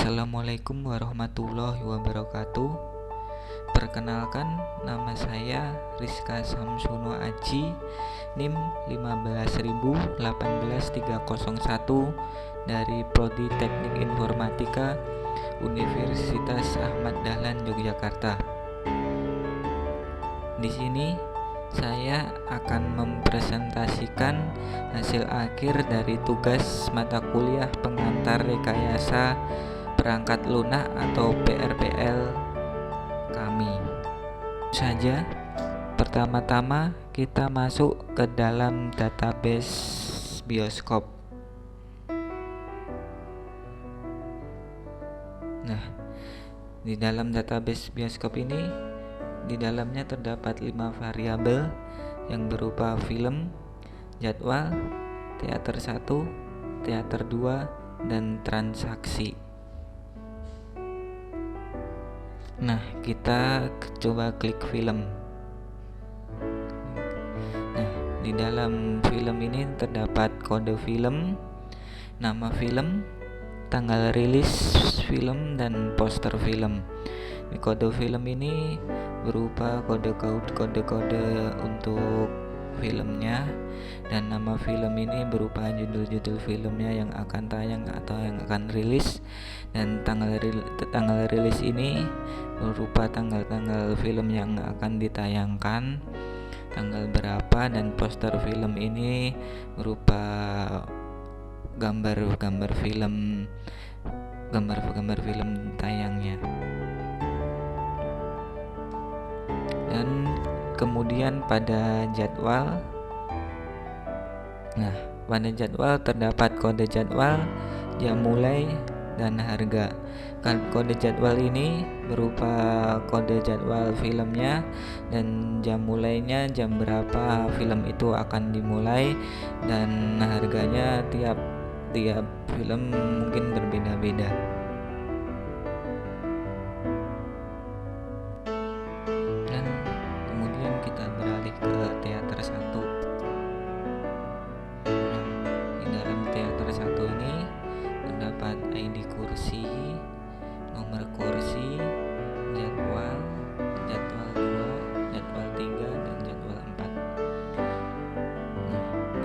Assalamualaikum warahmatullahi wabarakatuh. Perkenalkan, nama saya Rizka Samsuno Aji, NIM 1518301 dari Prodi Teknik Informatika Universitas Ahmad Dahlan Yogyakarta. Di sini saya akan mempresentasikan hasil akhir dari tugas mata kuliah pengantar rekayasa perangkat lunak atau PRPL kami. Saja, pertama-tama kita masuk ke dalam database bioskop. Nah, di dalam database bioskop ini, di dalamnya terdapat 5 variabel yang berupa film, jadwal, teater 1, teater 2, dan transaksi. Nah, kita coba klik film. Nah, di dalam film ini terdapat kode film, nama film, tanggal rilis film, dan poster film. Di kode film ini berupa kode-kode untuk filmnya, dan nama film ini berupa judul-judul filmnya yang akan tayang atau yang akan rilis, dan tanggal rilis ini berupa tanggal-tanggal film yang akan ditayangkan, tanggal berapa, dan poster film ini berupa gambar film tayangnya. Dan kemudian pada jadwal, pada jadwal terdapat kode jadwal, jam mulai, dan harga. Kode jadwal ini berupa kode jadwal filmnya, dan jam mulainya jam berapa film itu akan dimulai, dan harganya tiap film mungkin berbeda-beda. Kita beralih ke teater 1. Di dalam teater 1 ini terdapat ID kursi, nomor kursi, jadwal 2, jadwal 3, dan jadwal 4.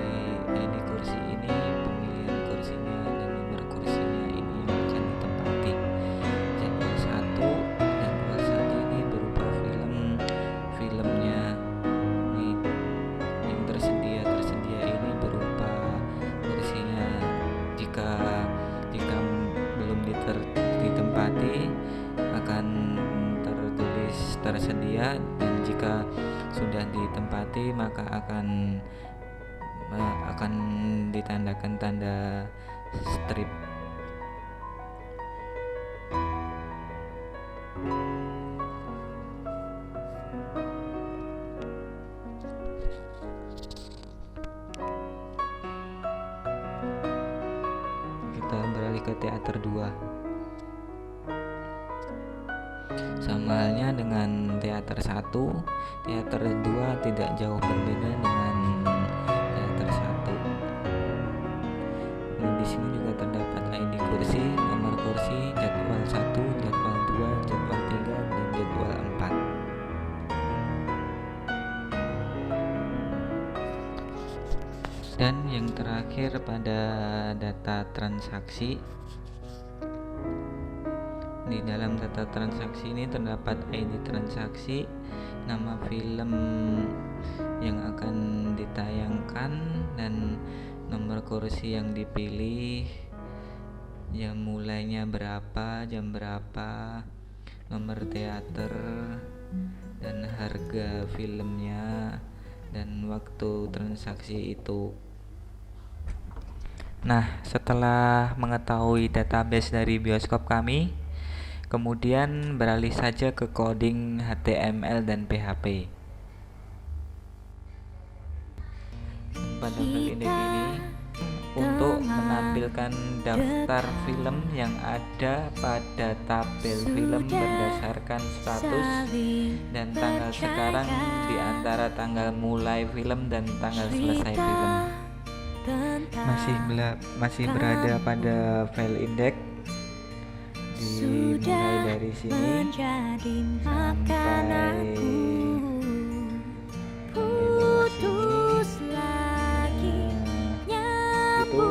Di ID kursi ini pemilihan kursinya dan nomor kursinya ini yang akan ditempati. Jadwal 1 ini berupa filmnya yang tersedia ini berupa kursinya. Jika belum ditempati akan tertulis tersedia, dan jika sudah ditempati maka akan ditandakan tanda strip. Kita beralih ke teater 2. Sama halnya dengan teater 1, teater 2 tidak jauh berbeda dengan teater 1. Di sini juga terdapat ID kursi, nomor kursi, jadwal 1, jadwal 2, jadwal 3, dan jadwal 4. Dan yang terakhir pada data transaksi. Di dalam data transaksi ini terdapat ID transaksi, nama film yang akan ditayangkan, dan nomor kursi yang dipilih, jam mulainya berapa, jam berapa, nomor teater, dan harga filmnya, dan waktu transaksi itu. Nah, setelah mengetahui database dari bioskop kami, kemudian beralih saja ke coding HTML dan PHP. Pada file index ini, untuk menampilkan daftar film yang ada pada tabel film berdasarkan status dan tanggal sekarang di antara tanggal mulai film dan tanggal selesai film. masih berada pada file index. dimulai dari sini sampai itu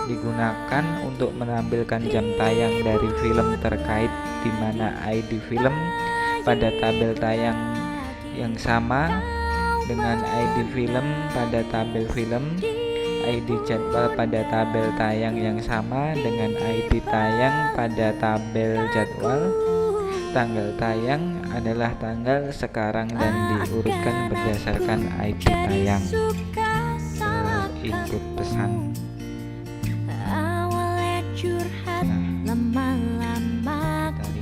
digunakan untuk menampilkan jam tayang dari film terkait, di mana ID film pada tabel tayang yang sama dengan ID film pada tabel film, ID jadwal pada tabel tayang yang sama dengan ID tayang pada tabel jadwal. Tanggal tayang adalah tanggal sekarang dan diurutkan berdasarkan ID tayang. Ikut pesan.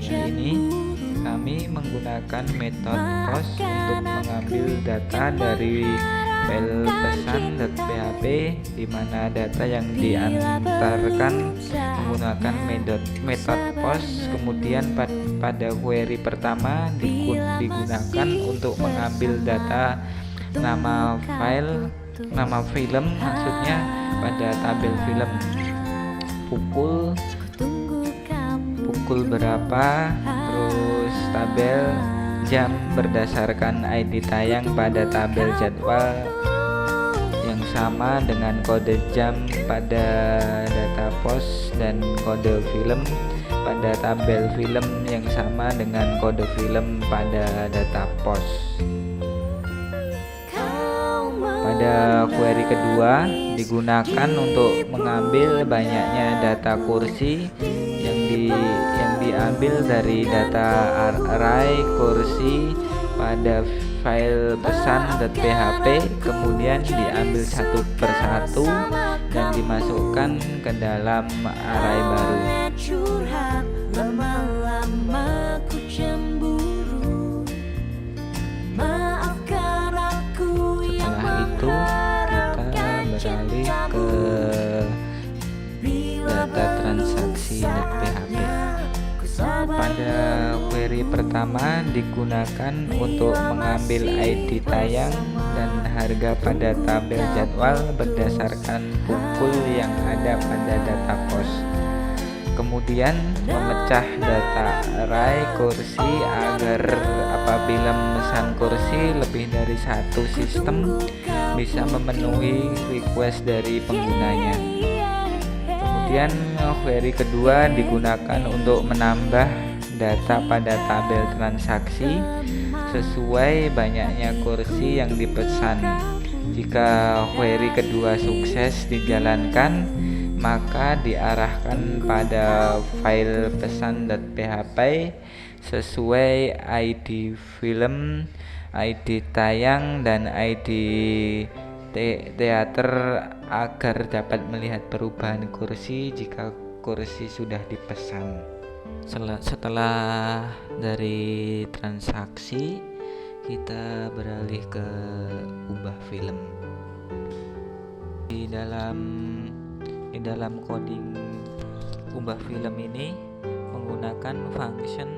Tadi ini kami menggunakan metode POS untuk mengambil data dari file pesan.php, di mana data yang diantarkan menggunakan metode POS. Kemudian pada query pertama digunakan untuk mengambil data nama film maksudnya pada tabel film, pukul berapa, terus tabel jam berdasarkan ID tayang pada tabel jadwal yang sama dengan kode jam pada data POS, dan kode film pada tabel film yang sama dengan kode film pada data POS. Pada query kedua digunakan untuk mengambil banyaknya data kursi yang diambil dari data array kursi pada file pesan.php, kemudian diambil satu persatu dan dimasukkan ke dalam array baru. Setelah itu kita beralih ke data transaksi.php. Pada query pertama digunakan untuk mengambil ID tayang dan harga pada tabel jadwal berdasarkan pukul yang ada pada data POS. Kemudian memecah data array kursi agar apabila memesan kursi lebih dari satu sistem bisa memenuhi request dari penggunanya. Kemudian query kedua digunakan untuk menambah data pada tabel transaksi sesuai banyaknya kursi yang dipesan. Jika query kedua sukses dijalankan, maka diarahkan pada file pesan.php sesuai ID film, ID tayang, dan ID teater agar dapat melihat perubahan kursi jika kursi sudah dipesan. Setelah dari transaksi, kita beralih ke ubah film. Di dalam coding ubah film ini menggunakan function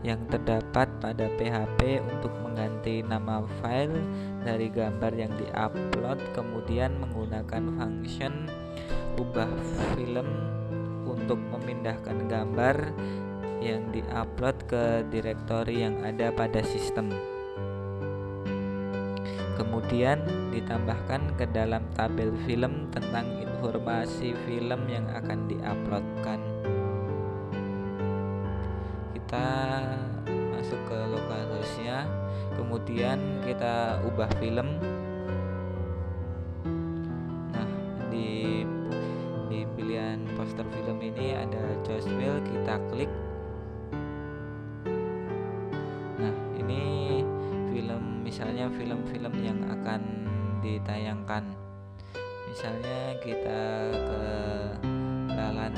yang terdapat pada PHP untuk mengganti nama file dari gambar yang diupload, kemudian menggunakan function ubah film untuk memindahkan gambar yang diupload ke direktori yang ada pada sistem. Kemudian ditambahkan ke dalam tabel film tentang informasi film yang akan diuploadkan. Kita masuk ke lokal hostnya, kemudian kita ubah film. Nah, di pilihan poster film ini ada choose file, kita klik. Nah, ini film, misalnya film-film yang akan ditayangkan. Misalnya kita ke Lalan,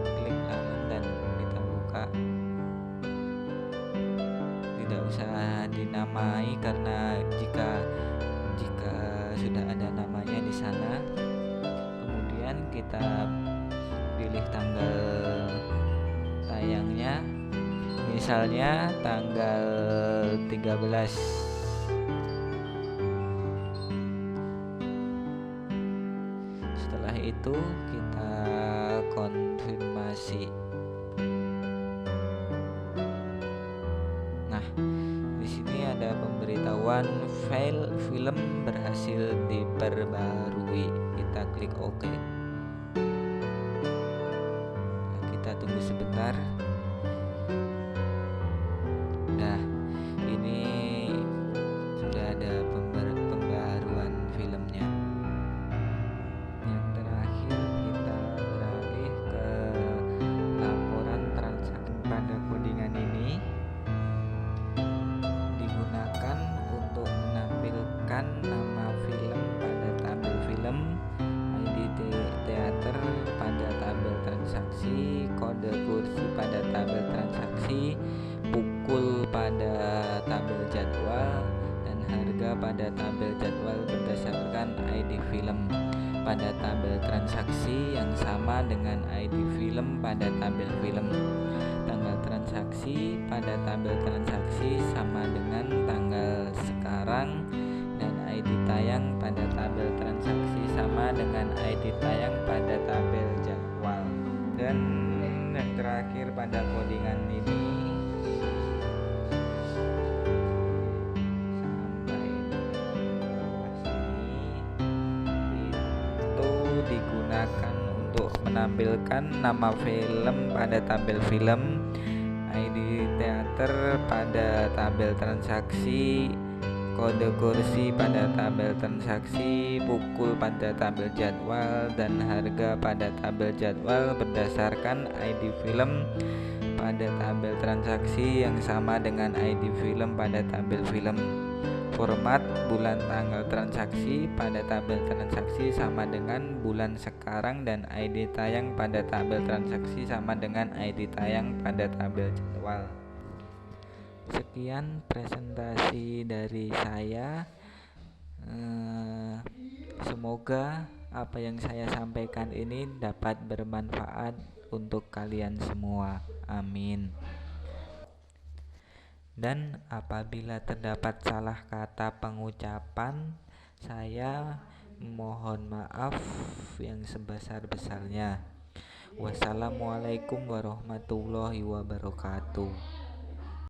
klik Lalan dan kita buka. Tidak usah dinamai karena jika sudah ada namanya di sana. Kemudian kita pilih tanggal tayangnya, misalnya tanggal 13. Setelah itu kita konfirmasi. ada pemberitahuan file film berhasil diperbarui. Kita klik OK. Kita tunggu sebentar. Nah, ini sudah ada pembaruan filmnya. Yang terakhir kita beralih ke laporan transaksi. Pada codingan ini digunakan untuk menampilkan nama film pada tabel film, ID teater pada tabel transaksi, kode kursi pada tabel transaksi, pukul pada tabel jadwal, dan harga pada tabel jadwal berdasarkan ID film pada tabel transaksi yang sama dengan ID film pada tabel film. Tanggal transaksi pada tabel transaksi sama dengan tanggal sekarang, dan ID tayang pada tabel transaksi sama dengan ID tayang pada tabel jadwal. Dan yang terakhir pada codingan ini sampai bawah sini itu digunakan untuk menampilkan nama film pada tabel film, ID teater pada tabel transaksi, kode kursi pada tabel transaksi, pukul pada tabel jadwal, dan harga pada tabel jadwal berdasarkan ID film pada tabel transaksi yang sama dengan ID film pada tabel film. Format bulan tanggal transaksi pada tabel transaksi sama dengan bulan sekarang, dan ID tayang pada tabel transaksi sama dengan ID tayang pada tabel jadwal. Sekian presentasi dari saya. Semoga apa yang saya sampaikan ini dapat bermanfaat untuk kalian semua. Amin. Dan apabila terdapat salah kata pengucapan, saya mohon maaf yang sebesar-besarnya. Wassalamualaikum warahmatullahi wabarakatuh.